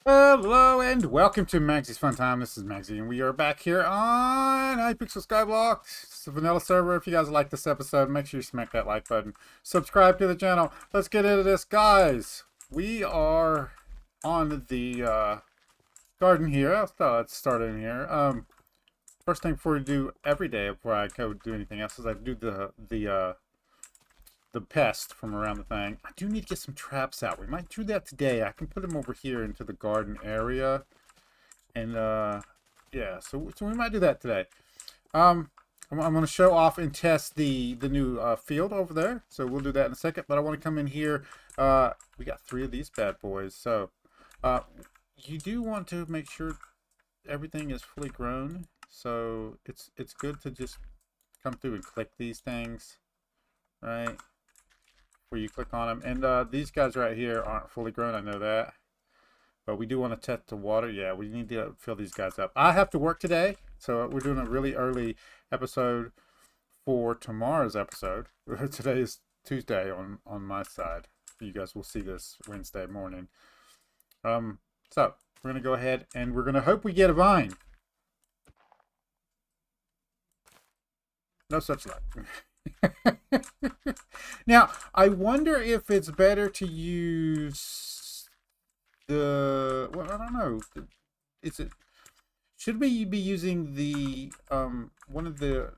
Hello and welcome to Maggie's Fun Time. This is Magzie, and we are back here on Hypixel Skyblock. It's a vanilla server. If you guys like this episode, make sure you smack that like button. Subscribe to the channel. Let's get into this, guys. We are on the garden here. Let's start in here. First thing before we do every day, before I go do anything else, is I do the pest from around the thing. I do need to get some traps out. We might do that today. I can put them over here into the garden area. And, yeah, so we might do that today. I'm going to show off and test the new field over there. So we'll do that in a second. But I want to come in here. We got 3 of these bad boys. So you do want to make sure everything is fully grown. So it's good to just come through and click these things, right? Where you click on them. And these guys right here aren't fully grown, I know that. But we do want to test the water. Yeah, we need to fill these guys up. I have to work today, so we're doing a really early episode for tomorrow's episode. Today is Tuesday on my side. You guys will see this Wednesday morning. So we're going to go ahead and we're going to hope we get a vine. No such luck. Now, I wonder if it's better to use the, well, I don't know. Should we be using the, one of the,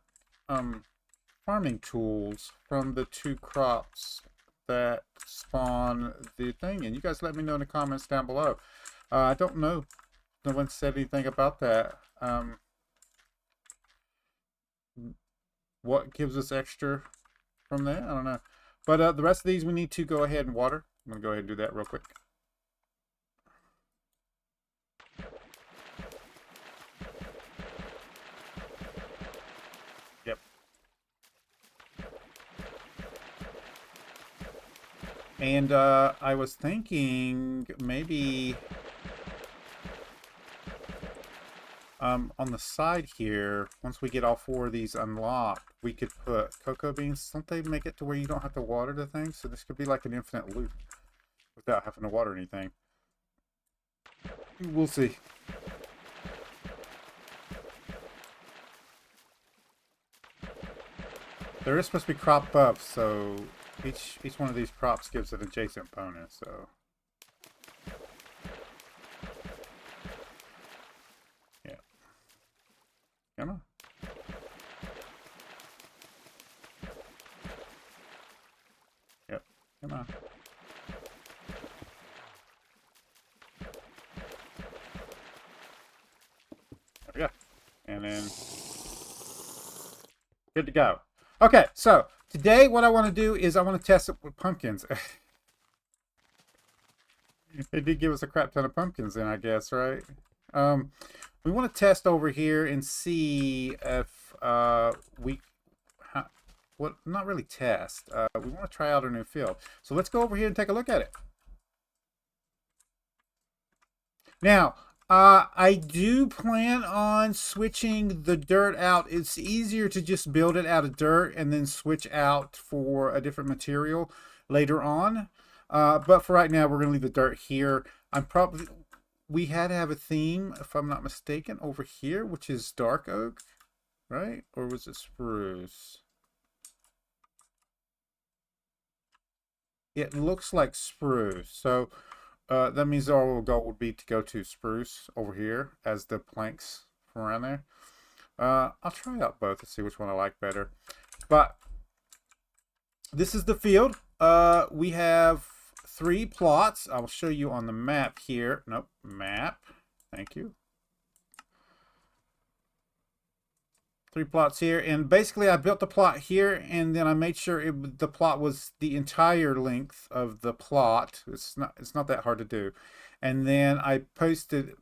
farming tools from the 2 crops that spawn the thing? And you guys let me know in the comments down below. I don't know. No one said anything about that. What gives us extra from there? I don't know. But the rest of these we need to go ahead and water. I'm going to go ahead and do that real quick. Yep. And I was thinking maybe on the side here, once we get all 4 of these unlocked, we could put cocoa beans. Don't they make it to where you don't have to water the thing? So this could be like an infinite loop without having to water anything. We'll see. There is supposed to be crop buffs, so each one of these crops gives an adjacent bonus, so. Yeah. Come on. Yep. Come on. There we go. And then good to go. Okay, so today what I want to do is I want to test it with pumpkins. They did give us a crap ton of pumpkins then, I guess, right? We want to test over here and see if well, not really test. We want to try out our new field. So let's go over here and take a look at it. Now, I do plan on switching the dirt out. It's easier to just build it out of dirt and then switch out for a different material later on. But for right now, we're going to leave the dirt here. We had to have a theme, if I'm not mistaken, over here, which is dark oak, right? Or was it spruce? It looks like spruce. So that means our goal would be to go to spruce over here as the planks from around there. I'll try out both to see which one I like better. But this is the field. We have 3 plots. I'll show you on the map here. Nope, map. Thank you. 3 plots here, and basically I built the plot here, and then I made sure the plot was the entire length of the plot. It's not that hard to do. And then I pasted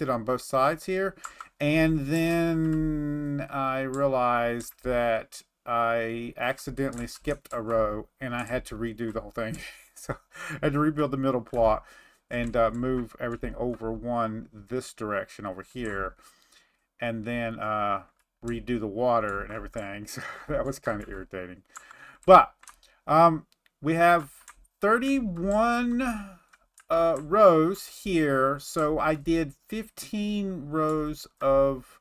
on both sides here, and then I realized that I accidentally skipped a row and I had to redo the whole thing. So I had to rebuild the middle plot and move everything over this direction over here, and then redo the water and everything. So that was kind of irritating. But we have 31 rows here. So I did 15 rows of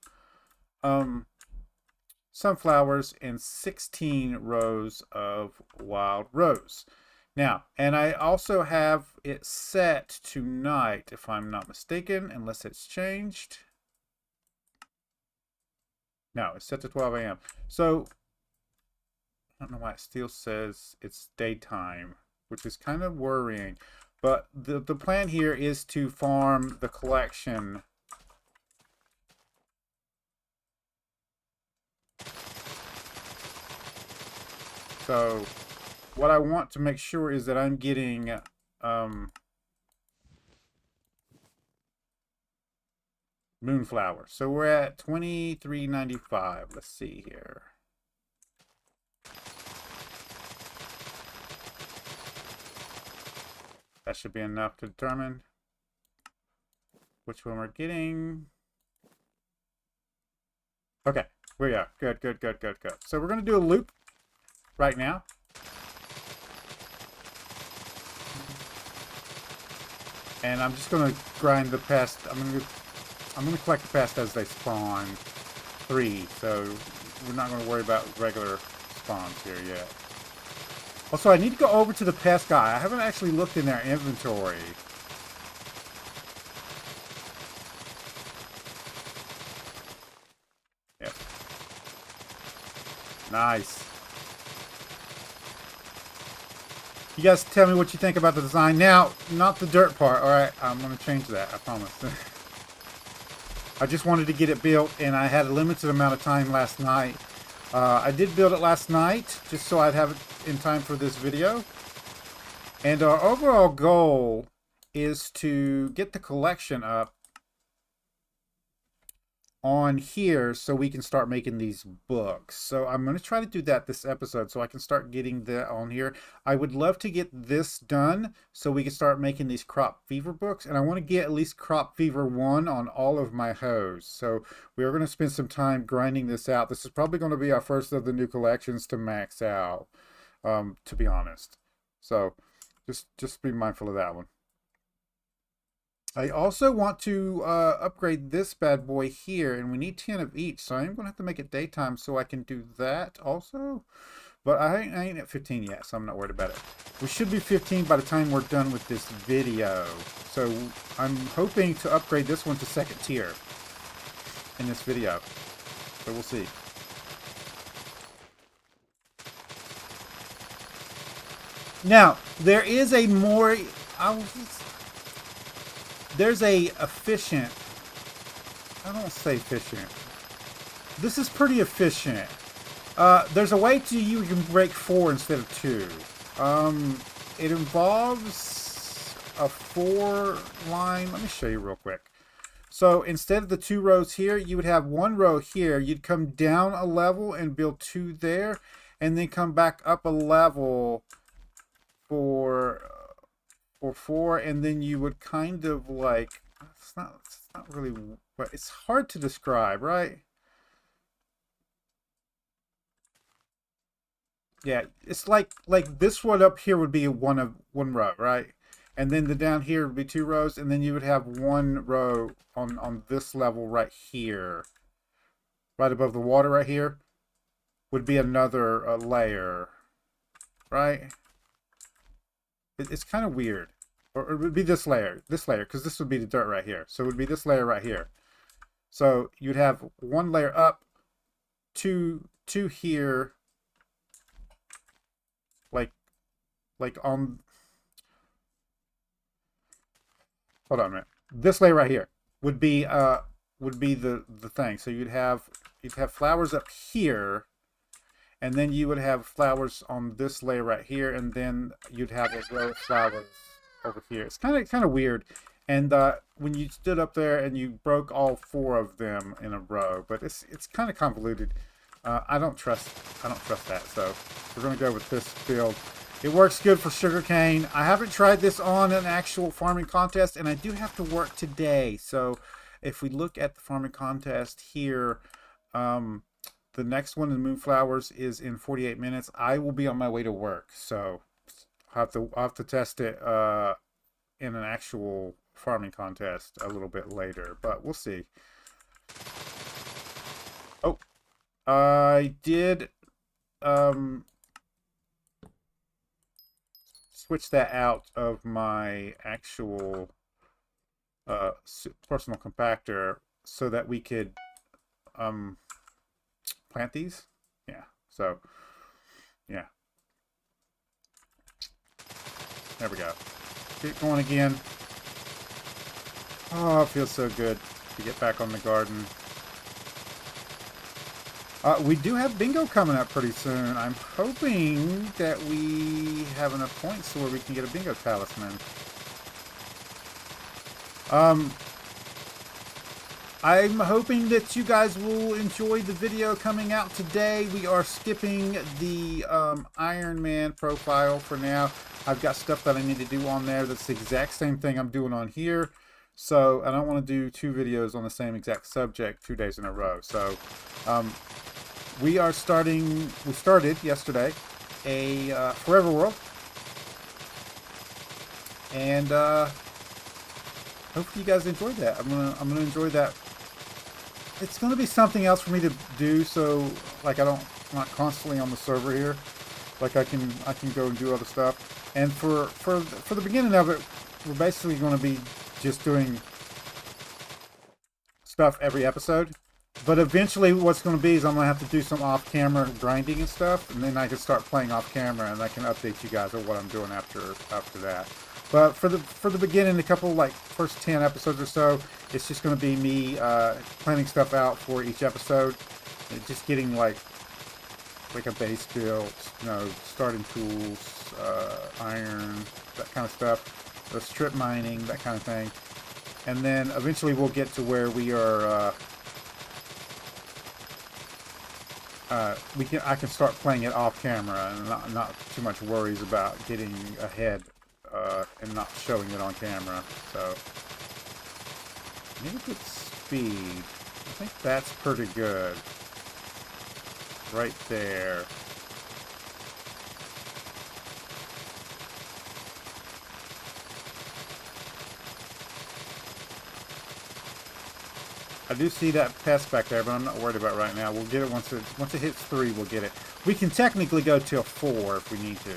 sunflowers and 16 rows of wild rose. Now, and I also have it set to night, if I'm not mistaken, unless it's changed. No, it's set to 12 a.m. So, I don't know why it still says it's daytime, which is kind of worrying. But the plan here is to farm the collection. So, what I want to make sure is that I'm getting moonflower. So we're at 23.95. Let's see here. That should be enough to determine which one we're getting. Okay, we are. Good. So we're going to do a loop right now. And I'm just going to grind the pest. I'm going to collect the pest as they spawn. 3. So we're not going to worry about regular spawns here yet. Also, I need to go over to the pest guy. I haven't actually looked in their inventory. Yep. Nice. You guys tell me what you think about the design. Now, not the dirt part. Alright, I'm going to change that. I promise. I just wanted to get it built, and I had a limited amount of time last night. I did build it last night, just so I'd have it in time for this video. And our overall goal is to get the collection up on here so we can start making these books. So I'm going to try to do that this episode so I can start getting that on here. I would love to get this done so we can start making these crop fever books, and I want to get at least crop fever 1 on all of my hoes. So we are going to spend some time grinding this out. This is probably going to be our first of the new collections to max out, to be honest. So just be mindful of that one. I also want to upgrade this bad boy here, and we need 10 of each, so I'm going to have to make it daytime so I can do that also. But I ain't at 15 yet, so I'm not worried about it. We should be 15 by the time we're done with this video. So I'm hoping to upgrade this one to 2nd tier in this video. So we'll see. Now, there is a more... There's a efficient, I don't say efficient. This is pretty efficient. There's a way you can break 4 instead of 2. It involves a 4 line. Let me show you real quick. So instead of the 2 rows here, you would have 1 row here. You'd come down a level and build 2 there, and then come back up a level for 4, and then you would kind of like, it's not really, but it's hard to describe, right? Yeah, it's like this one up here would be one row, right? And then the down here would be 2 rows, and then you would have 1 row on this level right here, right above the water right here, would be another layer, right? It's kind of weird. Or it would be this layer, because this would be the dirt right here. So it would be this layer right here. So you'd have 1 layer up, 2 here, like on. Hold on a minute. This layer right here would be the thing. So you'd have flowers up here. And then you would have flowers on this layer right here, and then you'd have a row of flowers over here. It's kind of weird. And when you stood up there and you broke all 4 of them in a row, but it's kind of convoluted. I don't trust that. So we're gonna go with this build. It works good for sugarcane. I haven't tried this on an actual farming contest, and I do have to work today. So if we look at the farming contest here, the next one, the Moonflowers, is in 48 minutes. I will be on my way to work, so I'll have to test it in an actual farming contest a little bit later, but we'll see. Oh, I did switch that out of my actual personal compactor so that we could plant these. Yeah, so yeah, there we go. Get going again. Oh, it feels so good to get back on the garden. We do have bingo coming up pretty soon. I'm hoping that we have enough points so where we can get a bingo talisman. I'm hoping that you guys will enjoy the video coming out today. We are skipping the Iron Man profile for now. I've got stuff that I need to do on there that's the exact same thing I'm doing on here. So I don't want to do 2 videos on the same exact subject 2 days in a row. So we started yesterday a Forever World. And hopefully you guys enjoyed that. I'm gonna enjoy that. It's gonna be something else for me to do, so like I'm not constantly on the server here. Like I can go and do other stuff. And for the beginning of it, we're basically gonna be just doing stuff every episode. But eventually what's going to be is I'm going to have to do some off-camera grinding and stuff, and then I can start playing off-camera, and I can update you guys on what I'm doing after that. But for the beginning, a couple, like, first 10 episodes or so, it's just going to be me planning stuff out for each episode, and just getting, like a base build, you know, starting tools, iron, that kind of stuff, the strip mining, that kind of thing. And then eventually we'll get to where we are... I can start playing it off camera and not too much worries about getting ahead and not showing it on camera. So maybe good speed. I think that's pretty good. Right there. I do see that pest back there, but I'm not worried about it right now. We'll get it once it hits 3, we'll get it. We can technically go till 4 if we need to.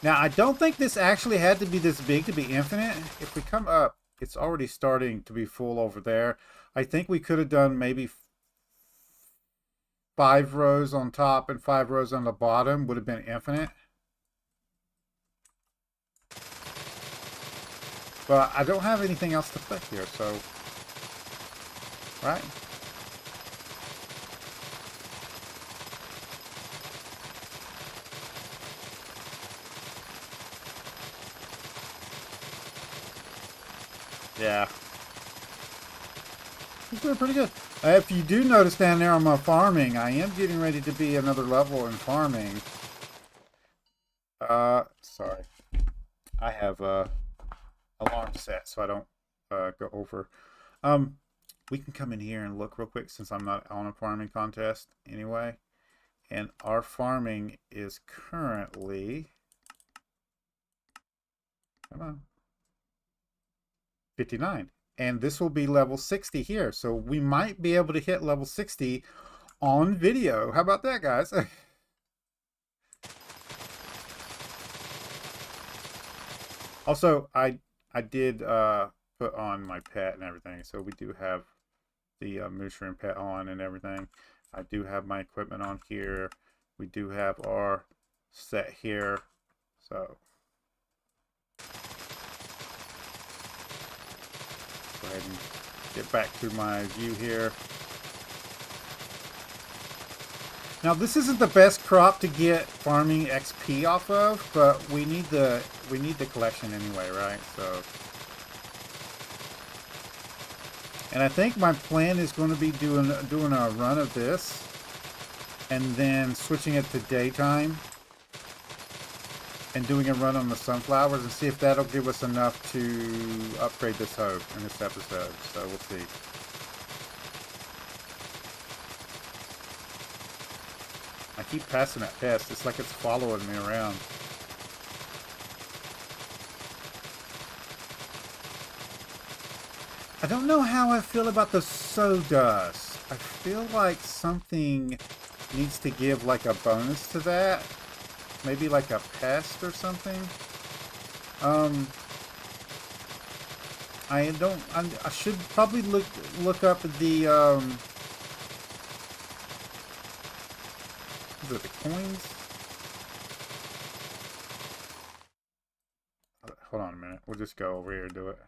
Now, I don't think this actually had to be this big to be infinite. If we come up, it's already starting to be full over there. I think we could have done maybe 5 rows on top and 5 rows on the bottom would have been infinite. But I don't have anything else to put here, so... Right? Yeah. He's doing pretty good. If you do notice down there on my farming, I am getting ready to be another level in farming. Sorry. I have, alarm set so I don't go over. We can come in here and look real quick since I'm not on a farming contest anyway. And our farming is currently, come on, 59. And this will be level 60 here. So we might be able to hit level 60 on video. How about that, guys? Also, I did put on my pet and everything, so we do have the Mushroom pet on and everything. I do have my equipment on here. We do have our set here, so go ahead and get back to my view here. Now this isn't the best crop to get farming XP off of, but we need the collection anyway, right? So, and I think my plan is going to be doing a run of this, and then switching it to daytime, and doing a run on the sunflowers, and see if that'll give us enough to upgrade this hoe in this episode. So we'll see. I keep passing that pest. It's like it's following me around. I don't know how I feel about the sawdust. I feel like something needs to give like a bonus to that. Maybe like a pest or something. I should probably look up the is it the coins? Hold on a minute. We'll just go over here and do it.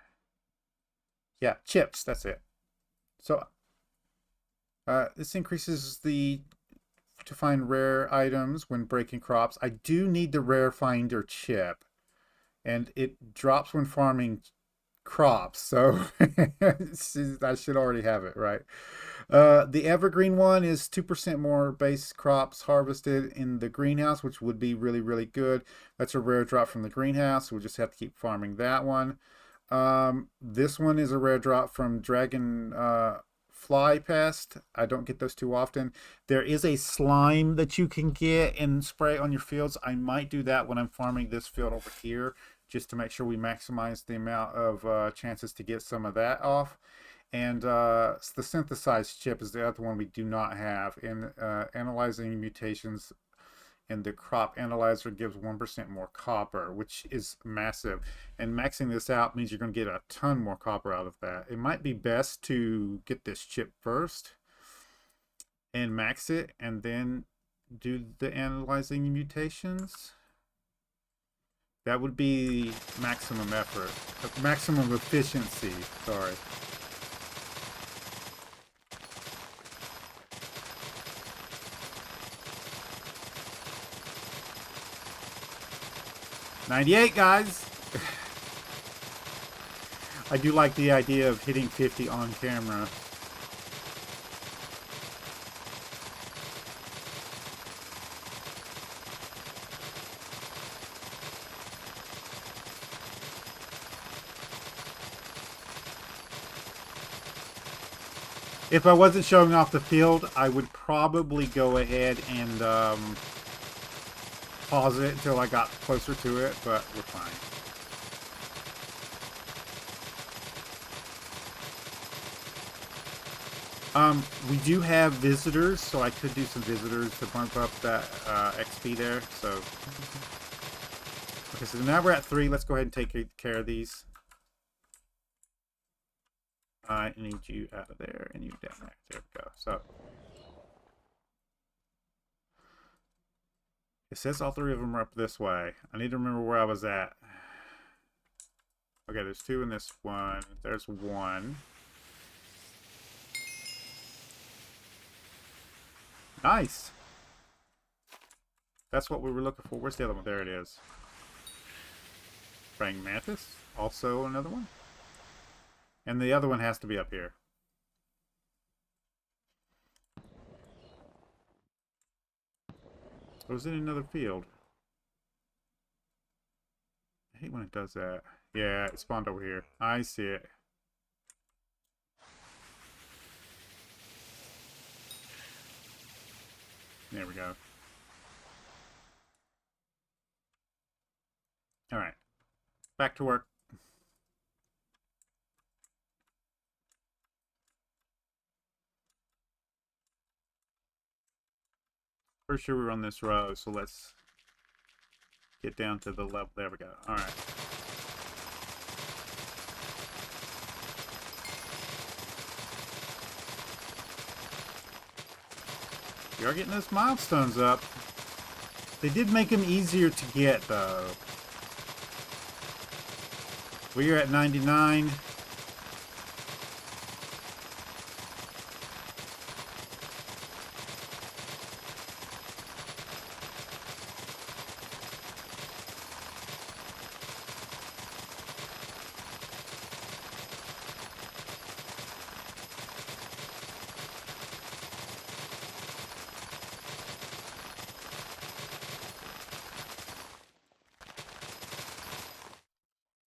Yeah, chips. That's it. So this increases to find rare items when breaking crops. I do need the rare finder chip, and it drops when farming crops. So I should already have it, right? The evergreen one is 2% more base crops harvested in the greenhouse, which would be really, really good. That's a rare drop from the greenhouse. We'll just have to keep farming that one. This one is a rare drop from dragon fly pest. I don't get those too often. There is a slime that you can get and spray on your fields. I might do that when I'm farming this field over here, just to make sure we maximize the amount of chances to get some of that off. And the synthesized chip is the other one we do not have. And analyzing mutations in the crop analyzer gives 1% more copper, which is massive. And maxing this out means you're going to get a ton more copper out of that. It might be best to get this chip first and max it, and then do the analyzing mutations. That would be maximum effort, maximum efficiency, sorry. $98, guys. I do like the idea of hitting 50 on camera. If I wasn't showing off the field, I would probably go ahead and pause it until I got closer to it, but we're fine. We do have visitors, so I could do some visitors to bump up that XP there. So, okay, so now we're at 3. Let's go ahead and take care of these. I need you out of there and you down there. There we go. So it says all 3 of them are up this way. I need to remember where I was at. Okay, there's 2 in this one. There's 1. Nice. That's what we were looking for. Where's the other one? There it is. Praying mantis. Also another one. And the other one has to be up here. Or was it another field? I hate when it does that. Yeah, it spawned over here. I see it. There we go. Alright. Back to work. For sure we're on this row, so let's get down to the level. There we go. Alright. We are getting those milestones up. They did make them easier to get, though. We are at 99.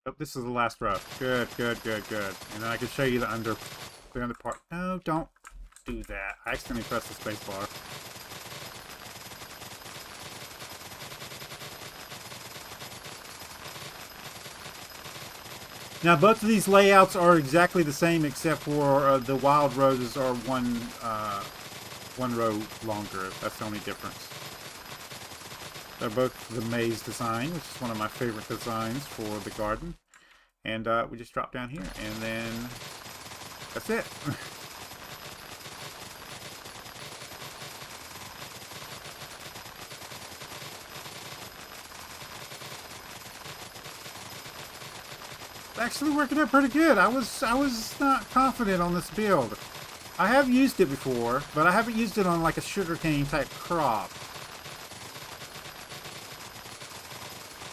Oh, this is the last row. Good, good, good, good. And then I can show you the under part. No, don't do that. I accidentally pressed the space bar. Now, both of these layouts are exactly the same, except for the wild roses are one row longer. That's the only difference. They're both the maze design, which is one of my favorite designs for the garden. And we just drop down here, and then that's it. Actually working out pretty good. I was not confident on this build. I have used it before, but I haven't used it on like a sugarcane type crop.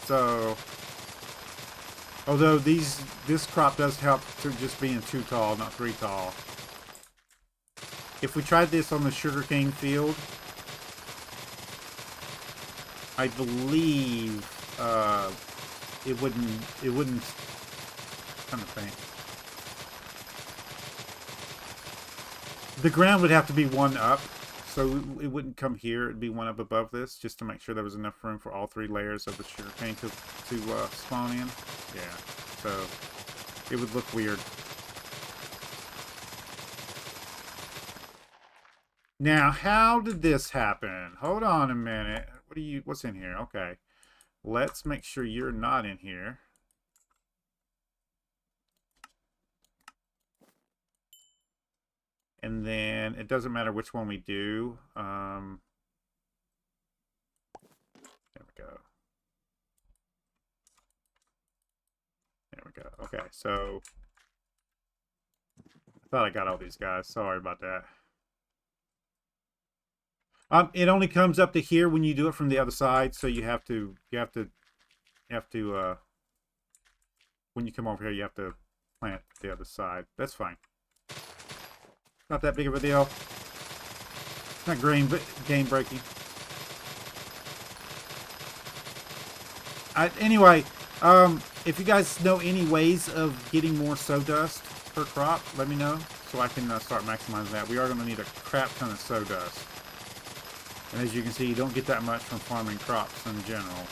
So, although this crop does help to just being 2 tall, not 3 tall. If we tried this on the sugarcane field, I believe it wouldn't. Kind of thing. The ground would have to be 1 up, so it wouldn't come here. It'd be 1 up above this, just to make sure there was enough room for all 3 layers of the sugarcane to spawn in. Yeah, so it would look weird. Now, how did this happen? Hold on a minute. What's in here? Okay, let's make sure you're not in here. And then it doesn't matter which one we do. There we go. There we go. Okay, so I thought I got all these guys. Sorry about that. It only comes up to here when you do it from the other side, so you have to when you come over here, you have to plant the other side. That's fine. Not that big of a deal. Not game breaking. Anyway, if you guys know any ways of getting more sawdust per crop, let me know so I can start maximizing that. We are going to need a crap ton of sawdust. And as you can see, you don't get that much from farming crops in general.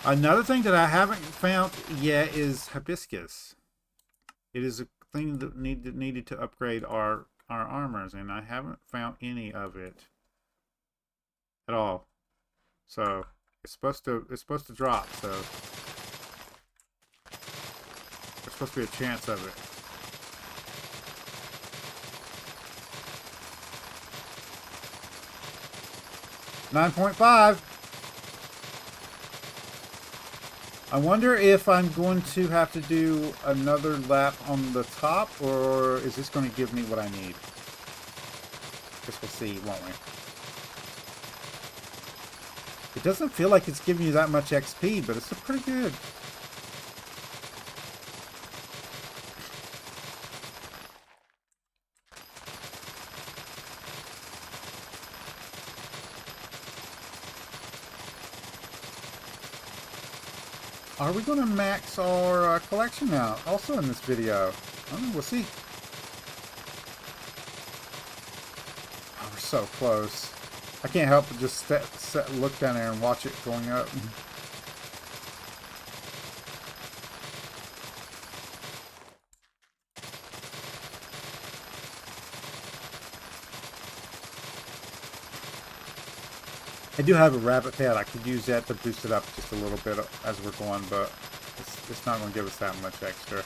Another thing that I haven't found yet is hibiscus. It is a thing that needed to upgrade our armors, and I haven't found any of it at all. So it's supposed to drop. So there's supposed to be a chance of it. $9.5. I wonder if I'm going to have to do another lap on the top, or is this going to give me what I need? Guess we'll see, won't we? It doesn't feel like it's giving you that much XP, but it's pretty good. Are we going to max our collection out also in this video? We'll see. Oh, we're so close. I can't help but just look down there and watch it going up. I do have a rabbit head. I could use that to boost it up just a little bit as we're going, but it's not going to give us that much extra.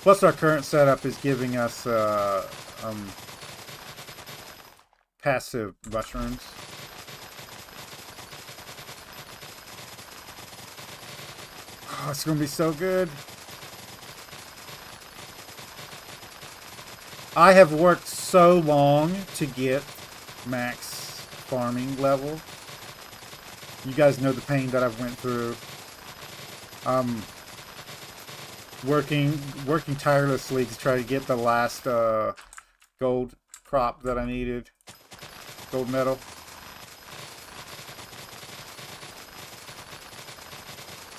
Plus, our current setup is giving us passive mushrooms. Oh, it's going to be so good. I have worked so long to get max farming level. You guys know the pain that I've went through. Working tirelessly to try to get the last gold crop that I needed. Gold medal.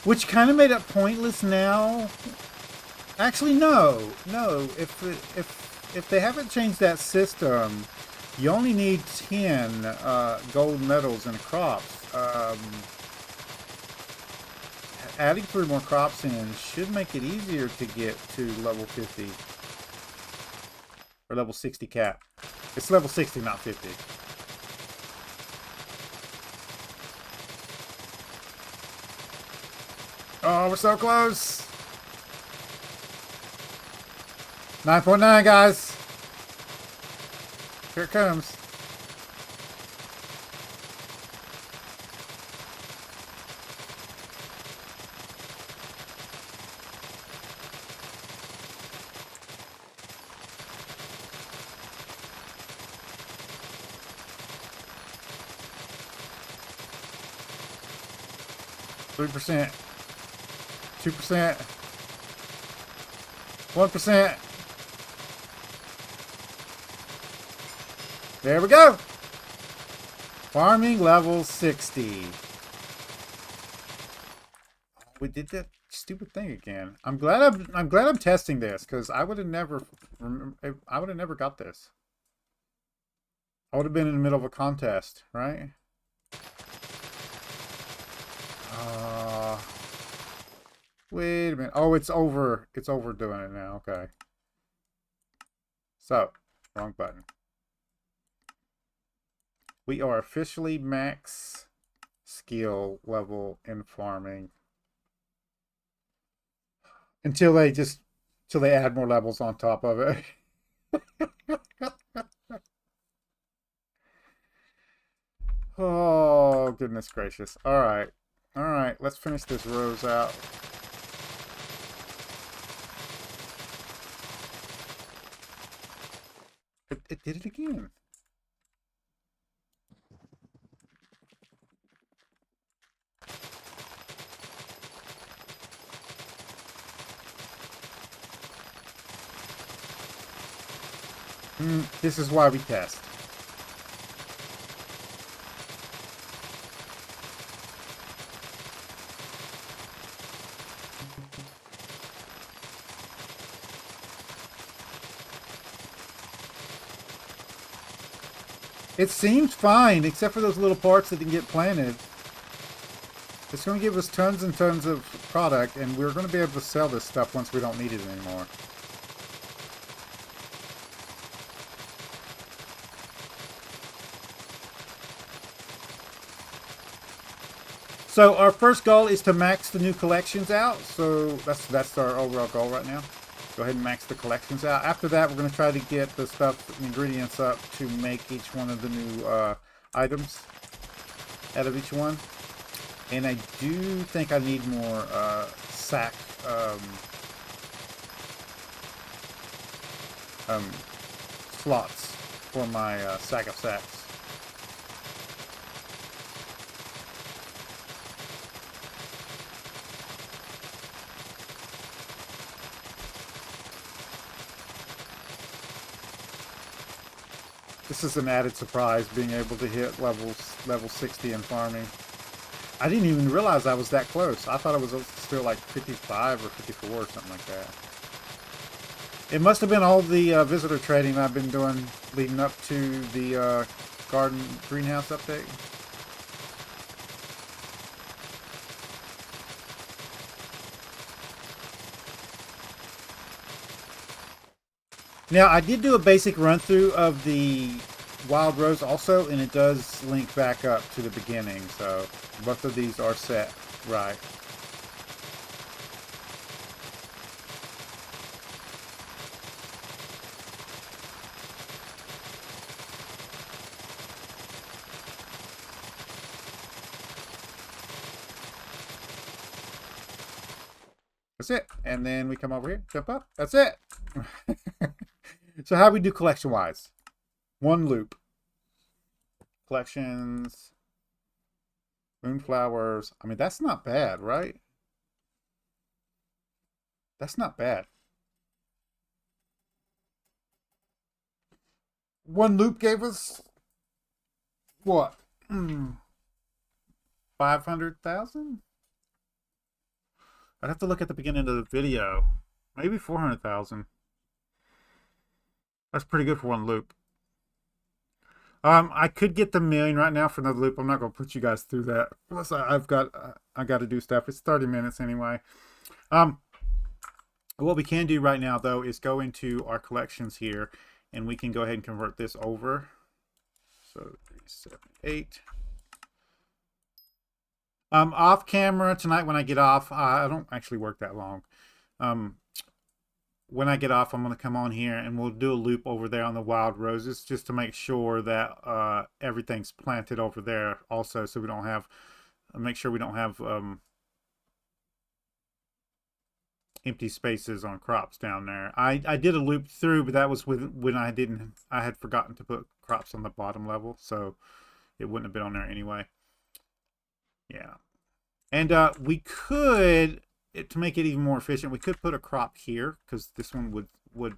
Which kind of made it pointless now. Actually, no. If they haven't changed that system, You only need 10 gold medals in crops. Adding 3 more crops in should make it easier to get to level 50. Or level 60 cap. It's level 60, not 50. Oh, we're so close. 9.9, guys. Here it comes. %, 2%, 1%. There we go. Farming level 60. We did that stupid thing again. I'm glad I'm testing this, because I would have never got this. I would have been in the middle of a contest, right? Wait a minute. Oh, it's over. It's overdoing it now. Okay. So, wrong button. We are officially max skill level in farming. Until they add more levels on top of it. Oh, goodness gracious. All right. All right, let's finish this rose out. It did it again. This is why we test. It seems fine, except for those little parts that didn't get planted. It's going to give us tons and tons of product, and we're going to be able to sell this stuff once we don't need it anymore. So our first goal is to max the new collections out. So that's our overall goal right now. Go ahead and max the collections out. After that, we're going to try to get the stuff, the ingredients up to make each one of the new items out of each one. And I do think I need more sack slots for my sack of sacks. This is an added surprise, being able to hit level 60 in farming. I didn't even realize I was that close. I thought it was still like 55 or 54 or something like that. It must have been all the visitor trading I've been doing leading up to the greenhouse update. Now, I did do a basic run-through of the Wildrose also, and it does link back up to the beginning, so both of these are set right. That's it. And then we come over here, jump up. That's it. So how do we do collection-wise? One loop. Collections. Moonflowers. I mean, that's not bad, right? That's not bad. One loop gave us what? 500,000? I'd have to look at the beginning of the video. Maybe 400,000. That's pretty good for one loop. I could get the million right now for another loop. I'm not gonna put you guys through that. Plus, I got to do stuff. It's 30 minutes anyway. Um, what we can do right now though is go into our collections here, and we can go ahead and convert this over. So 378. Off camera tonight when I get off. I don't actually work that long. Um, when I get off, I'm going to come on here and we'll do a loop over there on the wild roses just to make sure that everything's planted over there also, so we don't have, make sure we don't have empty spaces on crops down there. I did a loop through, but that was when I had forgotten to put crops on the bottom level, so it wouldn't have been on there anyway. Yeah. And we could, to make it even more efficient, we could put a crop here, because this one would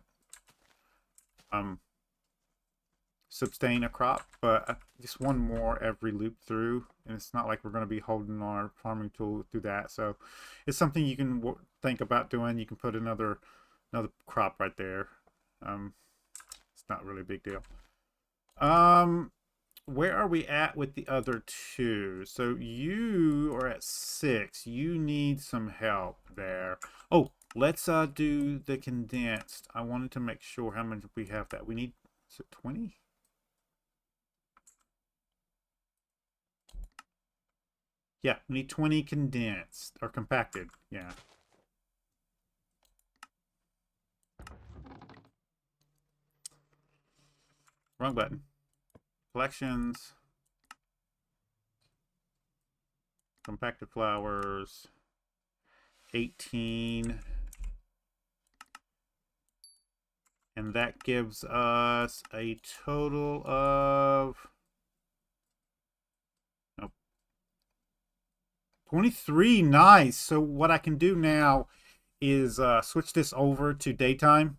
sustain a crop, but just one more every loop through, and it's not like we're going to be holding our farming tool through that. So it's something you can think about doing. You can put another crop right there. It's not really a big deal. Where are we at with the other two? So you are at 6. You need some help there. Oh, let's do the condensed. I wanted to make sure how much we have that. We need, is it 20? Yeah, we need 20 condensed or compacted. Yeah. Wrong button. Collections. Compacted flowers. 18. And that gives us a total of 23. Nice. So what I can do now is switch this over to daytime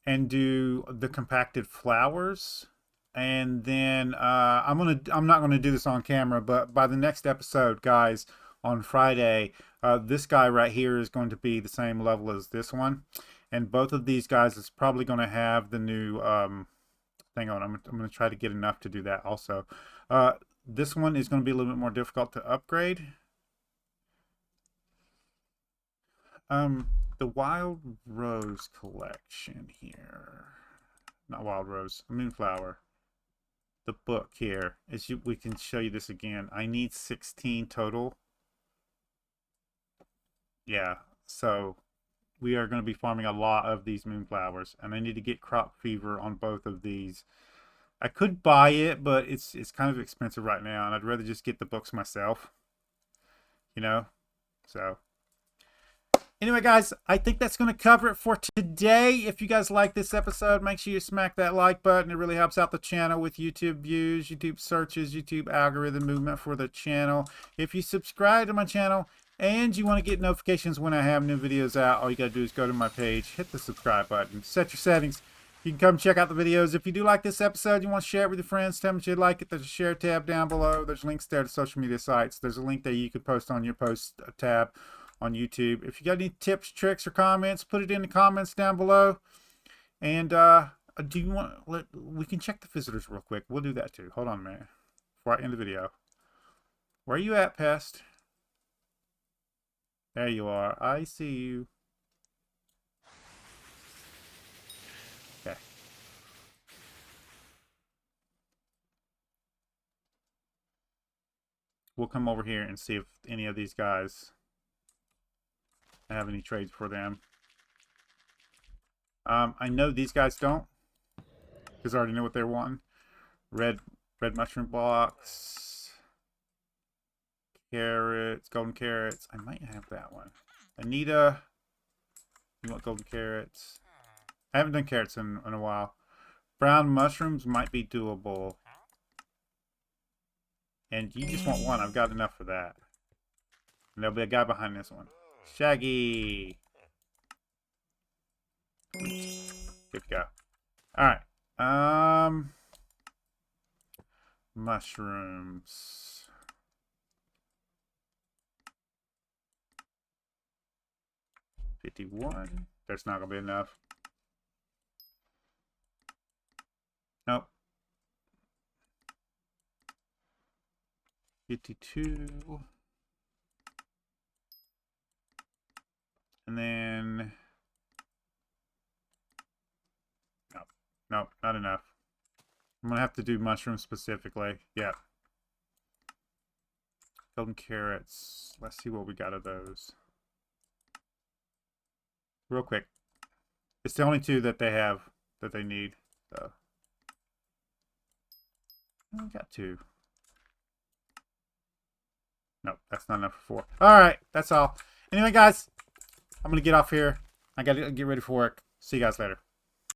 and do the compacted flowers. And then I'm not gonna do this on camera, but by the next episode, guys, on Friday, this guy right here is going to be the same level as this one, and both of these guys is probably going to have the new hang on, I'm going to try to get enough to do that also. This one is going to be a little bit more difficult to upgrade. The Wild Rose collection here, not Wild Rose, Moonflower. The book here is we can show you this again. I need 16 total. Yeah, so we are going to be farming a lot of these moonflowers, and I need to get crop fever on both of these. I could buy it, but it's kind of expensive right now, and I'd rather just get the books myself. You know, so. Anyway, guys, I think that's going to cover it for today. If you guys like this episode, make sure you smack that like button. It really helps out the channel with YouTube views, YouTube searches, YouTube algorithm movement for the channel. If you subscribe to my channel and you want to get notifications when I have new videos out, all you got to do is go to my page, hit the subscribe button, set your settings. You can come check out the videos. If you do like this episode, you want to share it with your friends, tell them you like it. There's a share tab down below. There's links there to social media sites. There's a link that you can post on your post tab on YouTube. If you got any tips, tricks, or comments, put it in the comments down below. And do you want, we can check the visitors real quick. We'll do that too. Hold on a minute before I end the video. Where are you at, Pest? There you are. I see you. Okay. We'll come over here and see if any of these guys have any trades for them. I know these guys don't, because I already know what they're wanting. Red mushroom blocks, carrots, golden carrots. I might have that one. Anita, you want golden carrots? I haven't done carrots in a while. Brown mushrooms might be doable. And you just want one. I've got enough for that. And there'll be a guy behind this one. Shaggy. Good to go. Alright. Mushrooms. $51. There's not gonna be enough. Nope. 52. And then... Nope, not enough. I'm going to have to do mushrooms specifically. Yeah. Golden carrots. Let's see what we got of those. Real quick. It's the only two that they have that they need. So. I got two. Nope, that's not enough for 4. Alright, that's all. Anyway, guys, I'm going to get off here. I got to get ready for work. See you guys later.